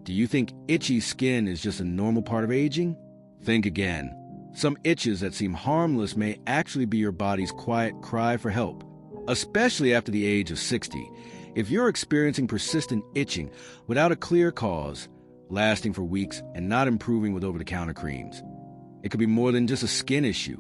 Do you think itchy skin is just a normal part of aging? Think again. Some itches that seem harmless may actually be your body's quiet cry for help, especially after the age of 60. If you're experiencing persistent itching without a clear cause, lasting for weeks and not improving with over-the-counter creams, it could be more than just a skin issue.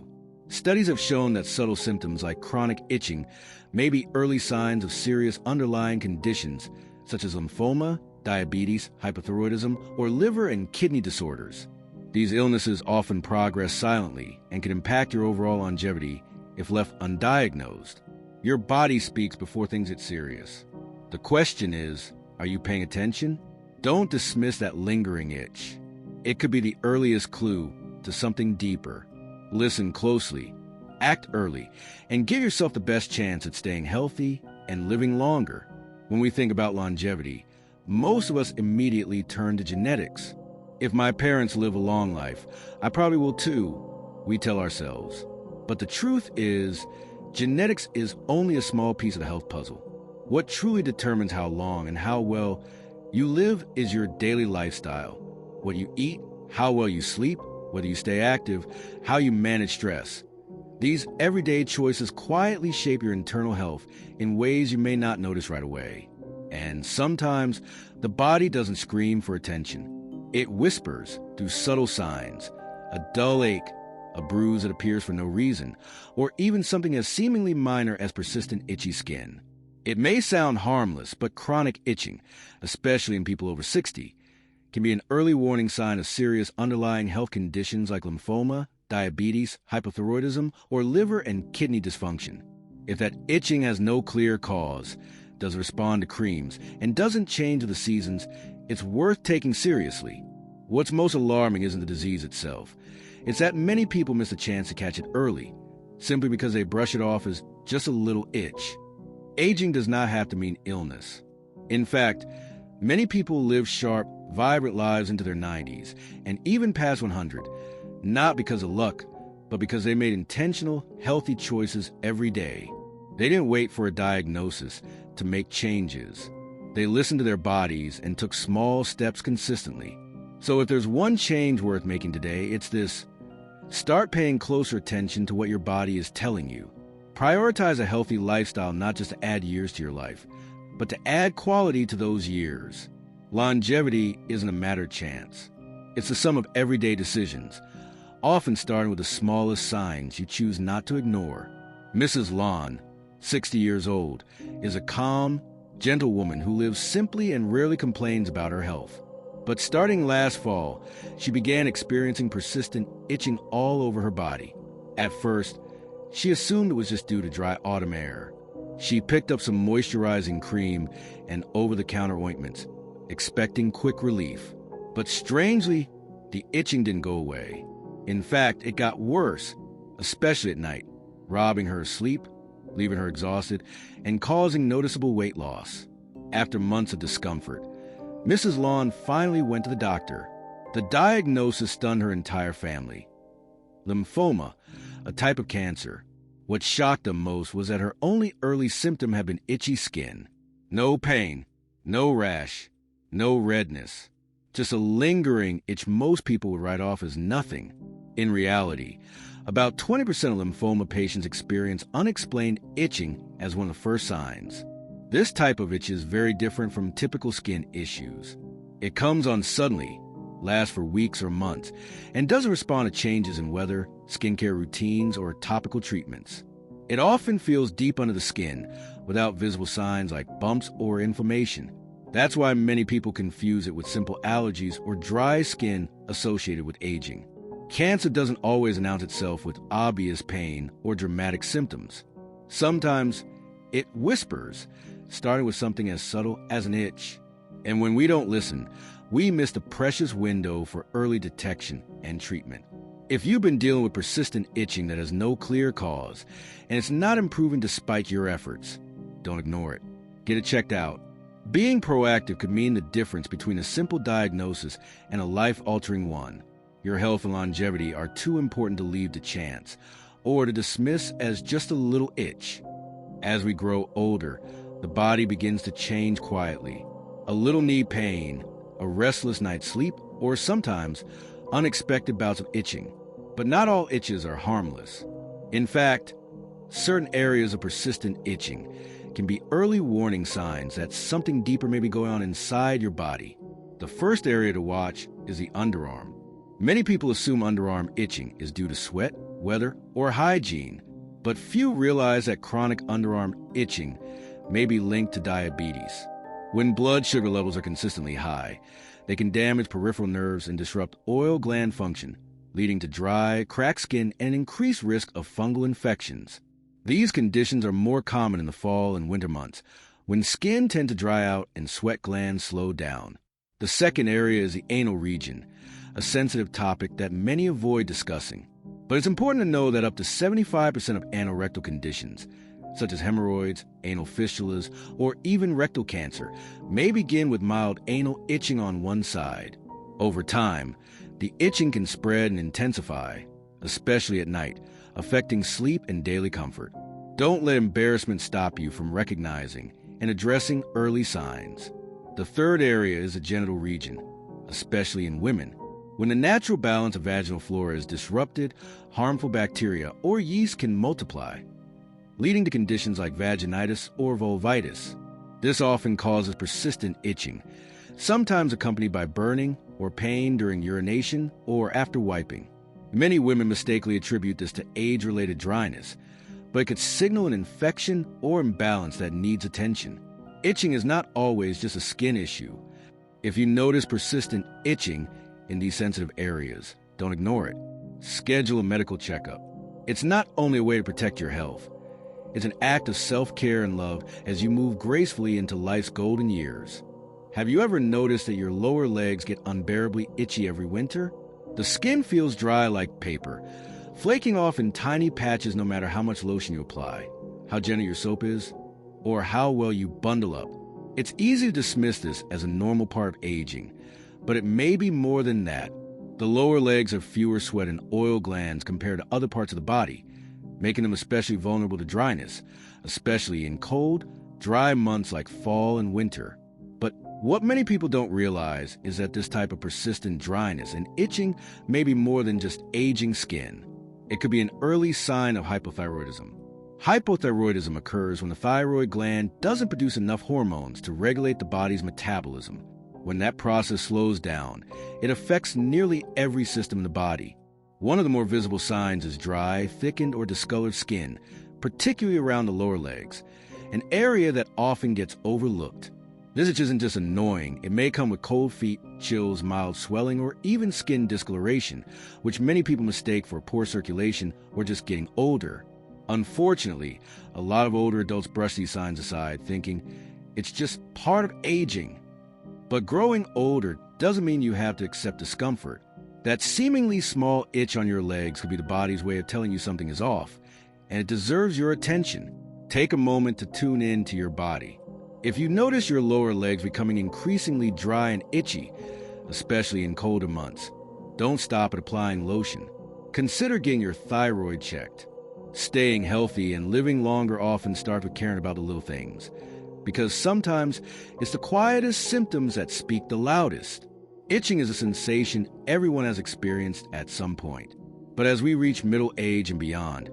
Studies have shown that subtle symptoms like chronic itching may be early signs of serious underlying conditions such as lymphoma, diabetes, hypothyroidism, or liver and kidney disorders. These illnesses often progress silently and can impact your overall longevity if left undiagnosed. Your body speaks before things get serious. The question is, are you paying attention? Don't dismiss that lingering itch. It could be the earliest clue to something deeper. Listen closely, act early, and give yourself the best chance at staying healthy and living longer. When we think about longevity, most of us immediately turn to genetics. If my parents live a long life, I probably will too, we tell ourselves. But the truth is, genetics is only a small piece of the health puzzle. What truly determines how long and how well you live is your daily lifestyle. What you eat, how well you sleep, whether you stay active, how you manage stress. These everyday choices quietly shape your internal health in ways you may not notice right away. And sometimes, the body doesn't scream for attention. It whispers through subtle signs, a dull ache, a bruise that appears for no reason, or even something as seemingly minor as persistent itchy skin. It may sound harmless, but chronic itching, especially in people over 60, can be an early warning sign of serious underlying health conditions like lymphoma, diabetes, hypothyroidism, or liver and kidney dysfunction. If that itching has no clear cause, doesn't respond to creams, and doesn't change with the seasons, it's worth taking seriously. What's most alarming isn't the disease itself. It's that many people miss a chance to catch it early, simply because they brush it off as just a little itch. Aging does not have to mean illness. In fact, many people live sharp, vibrant lives into their 90s, and even past 100, not because of luck, but because they made intentional, healthy choices every day. They didn't wait for a diagnosis to make changes. They listened to their bodies and took small steps consistently. So if there's one change worth making today, it's this. Start paying closer attention to what your body is telling you. Prioritize a healthy lifestyle not just to add years to your life, but to add quality to those years. Longevity isn't a matter of chance. It's the sum of everyday decisions, often starting with the smallest signs you choose not to ignore. Mrs. Lon, 60 years old, is a calm, gentle woman who lives simply and rarely complains about her health. But starting last fall, she began experiencing persistent itching all over her body. At first, she assumed it was just due to dry autumn air. She picked up some moisturizing cream and over-the-counter ointments, expecting quick relief. But strangely, the itching didn't go away. In fact, it got worse, especially at night, robbing her of sleep, leaving her exhausted, and causing noticeable weight loss. After months of discomfort, Mrs. Lon finally went to the doctor. The diagnosis stunned her entire family. Lymphoma, a type of cancer. What shocked them most was that her only early symptom had been itchy skin. No pain, no rash, no redness. Just a lingering itch most people would write off as nothing. In reality, about 20% of lymphoma patients experience unexplained itching as one of the first signs. This type of itch is very different from typical skin issues. It comes on suddenly, lasts for weeks or months, and doesn't respond to changes in weather, skincare routines, or topical treatments. It often feels deep under the skin, without visible signs like bumps or inflammation. That's why many people confuse it with simple allergies or dry skin associated with aging. Cancer doesn't always announce itself with obvious pain or dramatic symptoms. Sometimes it whispers, starting with something as subtle as an itch. And when we don't listen, we miss the precious window for early detection and treatment. If you've been dealing with persistent itching that has no clear cause, and it's not improving despite your efforts, don't ignore it. Get it checked out. Being proactive could mean the difference between a simple diagnosis and a life-altering one. Your health and longevity are too important to leave to chance, or to dismiss as just a little itch. As we grow older, the body begins to change quietly. A little knee pain, a restless night's sleep, or sometimes unexpected bouts of itching. But not all itches are harmless. In fact, certain areas of persistent itching can be early warning signs that something deeper may be going on inside your body. The first area to watch is the underarm. Many people assume underarm itching is due to sweat, weather, or hygiene, but few realize that chronic underarm itching may be linked to diabetes. When blood sugar levels are consistently high, they can damage peripheral nerves and disrupt oil gland function, leading to dry, cracked skin and increased risk of fungal infections. These conditions are more common in the fall and winter months, when skin tends to dry out and sweat glands slow down. The second area is the anal region, a sensitive topic that many avoid discussing. But it's important to know that up to 75% of anorectal conditions, such as hemorrhoids, anal fistulas, or even rectal cancer, may begin with mild anal itching on one side. Over time, the itching can spread and intensify, especially at night, affecting sleep and daily comfort. Don't let embarrassment stop you from recognizing and addressing early signs. The third area is the genital region, especially in women. When the natural balance of vaginal flora is disrupted, harmful bacteria or yeast can multiply, leading to conditions like vaginitis or vulvitis. This often causes persistent itching, sometimes accompanied by burning or pain during urination or after wiping. Many women mistakenly attribute this to age-related dryness, but it could signal an infection or imbalance that needs attention. Itching is not always just a skin issue. If you notice persistent itching in these sensitive areas, don't ignore it. Schedule a medical checkup. It's not only a way to protect your health, it's an act of self-care and love as you move gracefully into life's golden years. Have you ever noticed that your lower legs get unbearably itchy every winter? The skin feels dry like paper, flaking off in tiny patches no matter how much lotion you apply, how gentle your soap is, or how well you bundle up. It's easy to dismiss this as a normal part of aging, but it may be more than that. The lower legs have fewer sweat and oil glands compared to other parts of the body, making them especially vulnerable to dryness, especially in cold, dry months like fall and winter. But what many people don't realize is that this type of persistent dryness and itching may be more than just aging skin. It could be an early sign of hypothyroidism. Hypothyroidism occurs when the thyroid gland doesn't produce enough hormones to regulate the body's metabolism. When that process slows down, it affects nearly every system in the body. One of the more visible signs is dry, thickened, or discolored skin, particularly around the lower legs, an area that often gets overlooked. This itch isn't just annoying, it may come with cold feet, chills, mild swelling, or even skin discoloration, which many people mistake for poor circulation or just getting older. Unfortunately, a lot of older adults brush these signs aside, thinking it's just part of aging. But growing older doesn't mean you have to accept discomfort. That seemingly small itch on your legs could be the body's way of telling you something is off, and it deserves your attention. Take a moment to tune in to your body. If you notice your lower legs becoming increasingly dry and itchy, especially in colder months, don't stop at applying lotion. Consider getting your thyroid checked. Staying healthy and living longer often starts with caring about the little things, because sometimes it's the quietest symptoms that speak the loudest. Itching is a sensation everyone has experienced at some point. But as we reach middle age and beyond,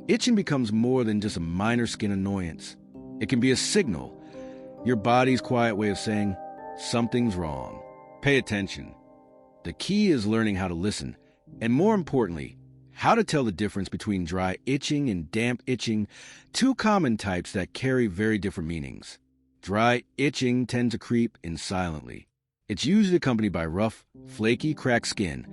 itching becomes more than just a minor skin annoyance. It can be a signal, your body's quiet way of saying, something's wrong. Pay attention. The key is learning how to listen, and more importantly, how to tell the difference between dry itching and damp itching, two common types that carry very different meanings. Dry itching tends to creep in silently. It's usually accompanied by rough, flaky, cracked skin,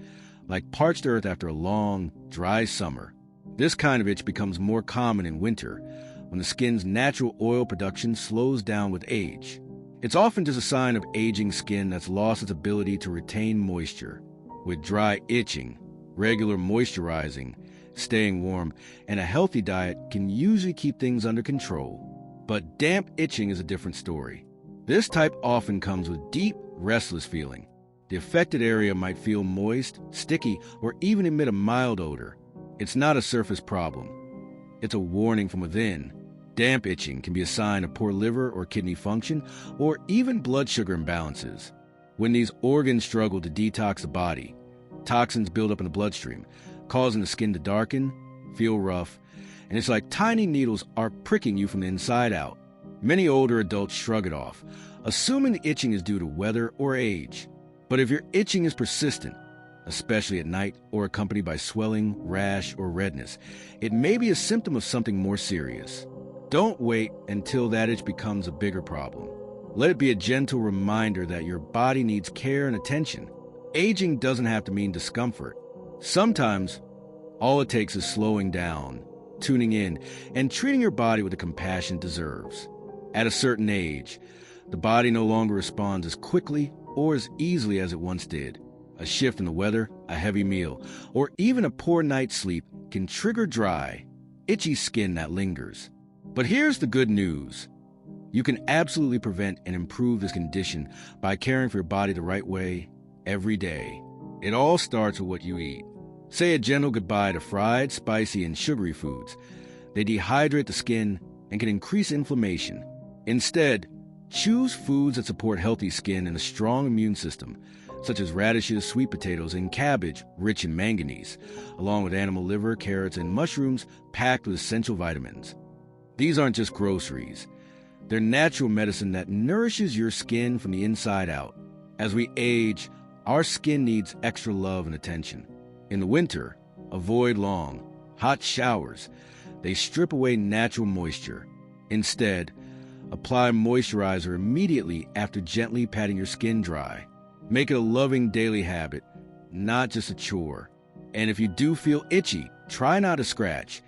like parched earth after a long, dry summer. This kind of itch becomes more common in winter, when the skin's natural oil production slows down with age. It's often just a sign of aging skin that's lost its ability to retain moisture. With dry itching, regular moisturizing, staying warm, and a healthy diet can usually keep things under control. But damp itching is a different story. This type often comes with deep, restless feeling. The affected area might feel moist, sticky, or even emit a mild odor. It's not a surface problem. It's a warning from within. Damp itching can be a sign of poor liver or kidney function, or even blood sugar imbalances. When these organs struggle to detox the body, toxins build up in the bloodstream, causing the skin to darken, feel rough, and it's like tiny needles are pricking you from the inside out. Many older adults shrug it off, assuming the itching is due to weather or age. But if your itching is persistent, especially at night or accompanied by swelling, rash, or redness, it may be a symptom of something more serious. Don't wait until that itch becomes a bigger problem. Let it be a gentle reminder that your body needs care and attention. Aging doesn't have to mean discomfort. Sometimes, all it takes is slowing down, tuning in, and treating your body with the compassion it deserves. At a certain age, the body no longer responds as quickly or as easily as it once did. A shift in the weather, a heavy meal, or even a poor night's sleep can trigger dry, itchy skin that lingers. But here's the good news. You can absolutely prevent and improve this condition by caring for your body the right way every day. It all starts with what you eat. Say a gentle goodbye to fried, spicy, and sugary foods. They dehydrate the skin and can increase inflammation. Instead, choose foods that support healthy skin and a strong immune system, such as radishes, sweet potatoes, and cabbage rich in manganese, along with animal liver, carrots, and mushrooms packed with essential vitamins. These aren't just groceries. They're natural medicine that nourishes your skin from the inside out. As we age, our skin needs extra love and attention. In the winter, avoid long, hot showers. They strip away natural moisture. Instead, apply moisturizer immediately after gently patting your skin dry. Make it a loving daily habit, not just a chore. And if you do feel itchy, try not to scratch.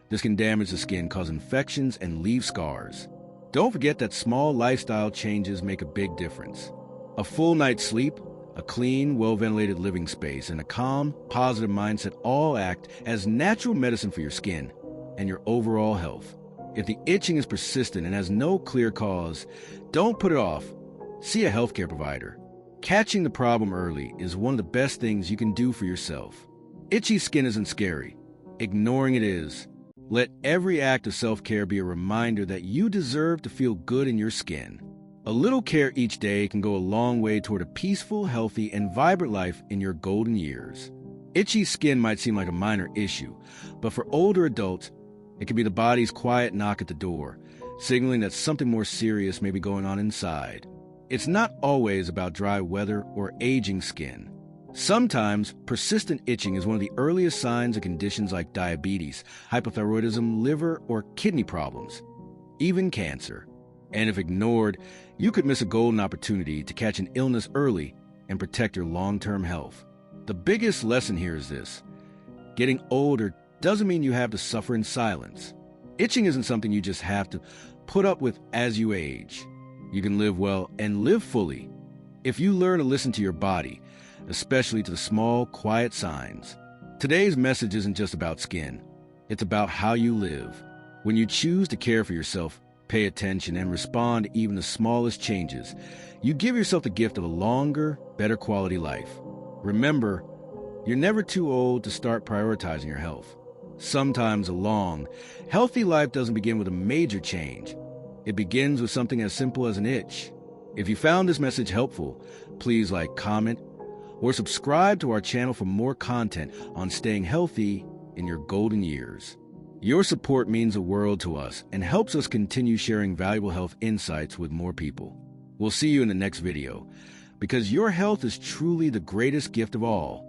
This can damage the skin, cause infections, and leave scars. Don't forget that small lifestyle changes make a big difference. A full night's sleep, a clean, well-ventilated living space, and a calm, positive mindset all act as natural medicine for your skin and your overall health. If the itching is persistent and has no clear cause, don't put it off. See a healthcare provider. Catching the problem early is one of the best things you can do for yourself. Itchy skin isn't scary. Ignoring it is. Let every act of self-care be a reminder that you deserve to feel good in your skin. A little care each day can go a long way toward a peaceful, healthy, and vibrant life in your golden years. Itchy skin might seem like a minor issue, but for older adults, it can be the body's quiet knock at the door, signaling that something more serious may be going on inside. It's not always about dry weather or aging skin. Sometimes, persistent itching is one of the earliest signs of conditions like diabetes, hypothyroidism, liver, or kidney problems, even cancer. And if ignored, you could miss a golden opportunity to catch an illness early and protect your long-term health. The biggest lesson here is this: getting older doesn't mean you have to suffer in silence. Itching isn't something you just have to put up with as you age. You can live well and live fully if you learn to listen to your body, especially to the small, quiet signs. Today's message isn't just about skin. It's about how you live. When you choose to care for yourself, pay attention, and respond to even the smallest changes, you give yourself the gift of a longer, better quality life. Remember, you're never too old to start prioritizing your health. Sometimes a long, healthy life doesn't begin with a major change. It begins with something as simple as an itch. If you found this message helpful, please like, comment, or subscribe to our channel for more content on staying healthy in your golden years. Your support means the world to us and helps us continue sharing valuable health insights with more people. We'll see you in the next video, because your health is truly the greatest gift of all.